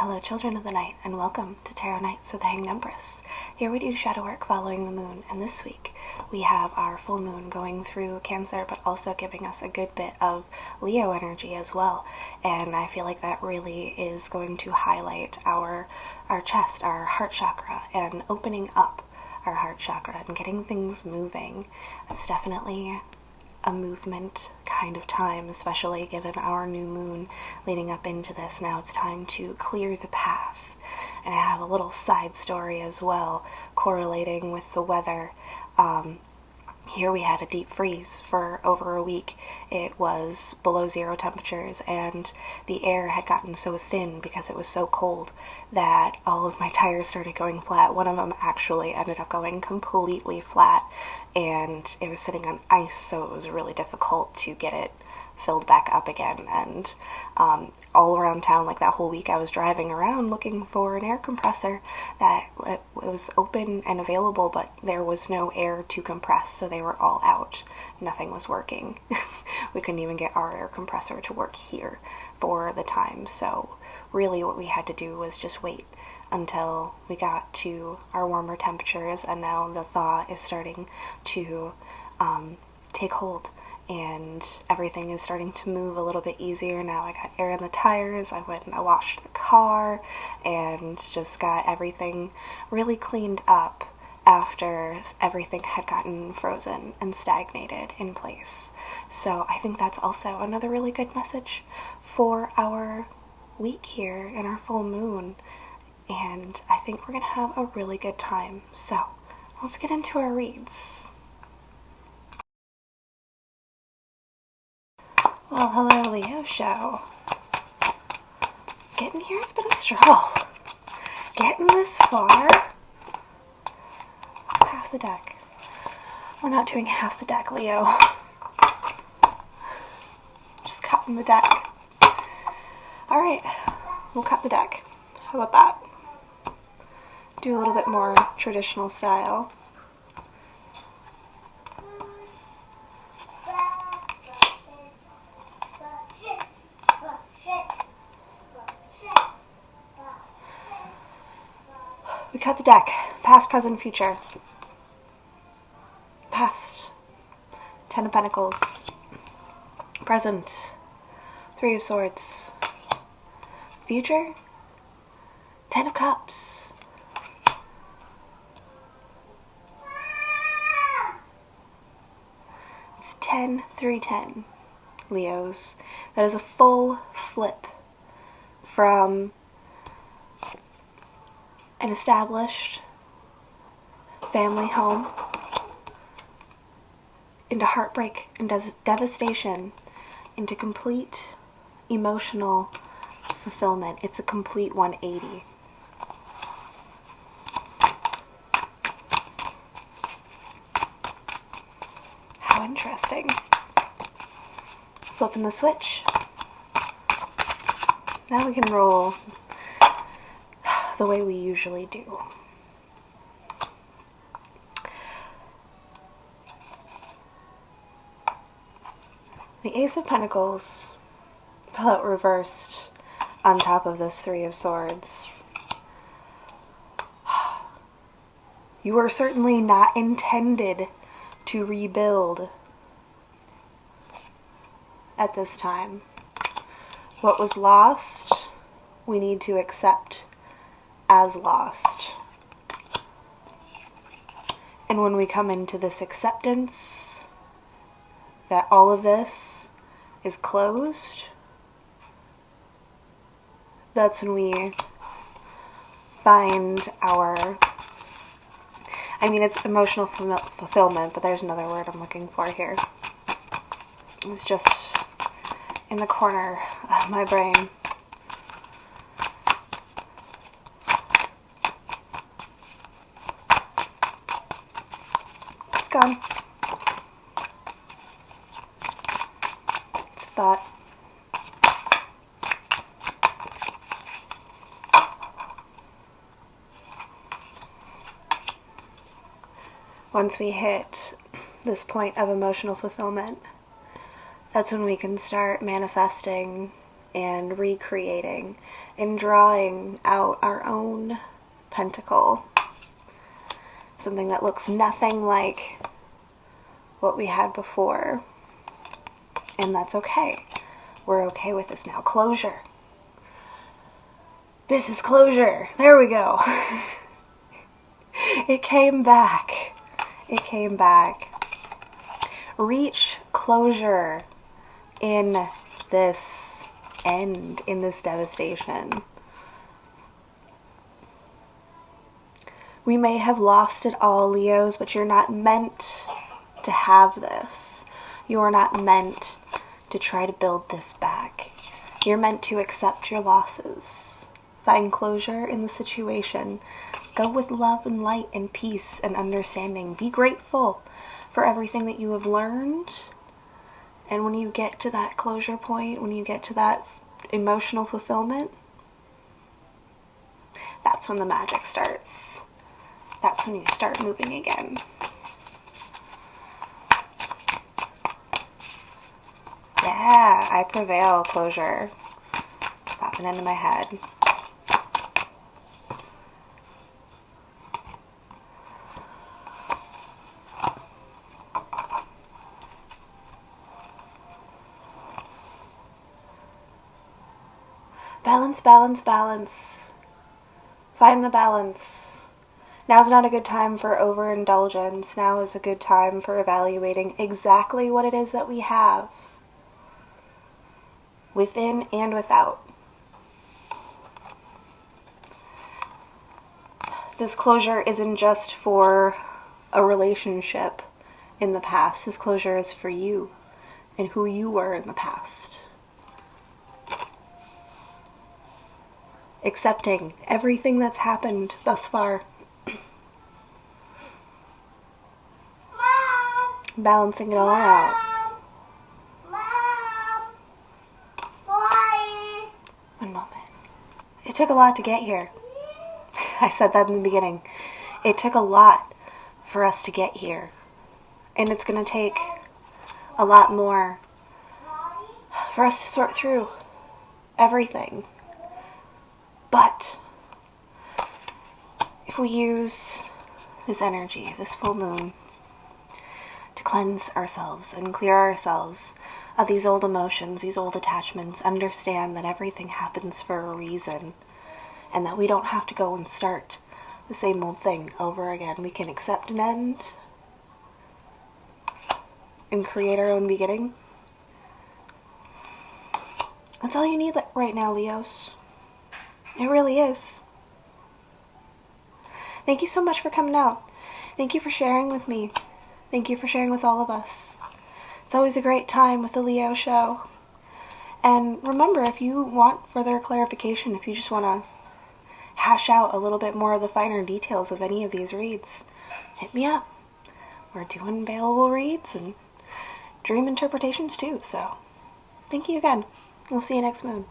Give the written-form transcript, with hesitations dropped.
Hello, children of the night, and welcome to Tarot Nights with the Hanged Empress. Here we do shadow work following the moon, and this week we have our full moon going through Cancer, but also giving us a good bit of Leo energy as well. And I feel like that really is going to highlight our chest, our heart chakra, and opening up our heart chakra and getting things moving. It's definitely a movement kind of time, especially given our new moon leading up into this. Now it's time to clear the path. And I have a little side story as well correlating with the weather. Here we had a deep freeze for over a week. It was below zero temperatures, and the air had gotten so thin because it was so cold that all of my tires started going flat. One of them actually ended up going completely flat, and it was sitting on ice, so it was really difficult to get it filled back up again. And all around town, like that whole week, I was driving around looking for an air compressor that was open and available, but there was no air to compress, so they were all out. Nothing was working. We couldn't even get our air compressor to work here for the time, so really what we had to do was just wait until we got to our warmer temperatures, and now the thaw is starting to take hold, and everything is starting to move a little bit easier. Now I got air in the tires, I went and I washed the car, and just got everything really cleaned up after everything had gotten frozen and stagnated in place. So I think that's also another really good message for our week here in our full moon, and I think we're gonna have a really good time. So let's get into our reads. Well, hello, Leo show. Getting here has been a struggle. Getting this far. It's half the deck. We're not doing half the deck, Leo. Just cutting the deck. Alright, we'll cut the deck. How about that? Do a little bit more traditional style. We cut the deck. Past, present, future. Past, Ten of Pentacles. Present, Three of Swords. Future, Ten of Cups. It's 10, 3, 10, Leos. That is a full flip from an established family home into heartbreak and devastation, into complete emotional fulfillment. It's a complete 180. How interesting. Flipping the switch. Now we can roll the way we usually do. The Ace of Pentacles fell out reversed on top of this Three of Swords. You were certainly not intended to rebuild at this time. What was lost, we need to accept as lost. And when we come into this acceptance that all of this is closed, that's when we find our, it's emotional fulfillment, but there's another word I'm looking for here. It's just in the corner of my brain. It's gone. It's a thought. Once we hit this point of emotional fulfillment, that's when we can start manifesting and recreating and drawing out our own pentacle. Something that looks nothing like what we had before. And that's okay. We're okay with this now. Closure. This is closure. There we go. It came back. It came back. Reach closure in this end, in this devastation. We may have lost it all, Leos, but you're not meant to have this. You are not meant to try to build this back. You're meant to accept your losses. Find closure in the situation. Go with love and light and peace and understanding. Be grateful for everything that you have learned. And when you get to that closure point, when you get to that emotional fulfillment, that's when the magic starts. That's when you start moving again. Yeah, I prevail, closure. Popping into my head. Balance, balance, balance. Find the balance. Now's not a good time for overindulgence. Now is a good time for evaluating exactly what it is that we have, within and without. This closure isn't just for a relationship in the past. This closure is for you and who you were in the past. Accepting everything that's happened thus far. Mom! Balancing it all out. Mom! Why? One moment. It took a lot to get here. I said that in the beginning. It took a lot for us to get here. And it's going to take a lot more for us to sort through everything. But if we use this energy, this full moon, to cleanse ourselves and clear ourselves of these old emotions, these old attachments, understand that everything happens for a reason, and that we don't have to go and start the same old thing over again. We can accept an end and create our own beginning. That's all you need right now, Leos. It really is. Thank you so much for coming out. Thank you for sharing with me. Thank you for sharing with all of us. It's always a great time with the Leo show. And remember, if you want further clarification, if you just want to hash out a little bit more of the finer details of any of these reads, hit me up. We're doing available reads and dream interpretations too, so thank you again. We'll see you next moon.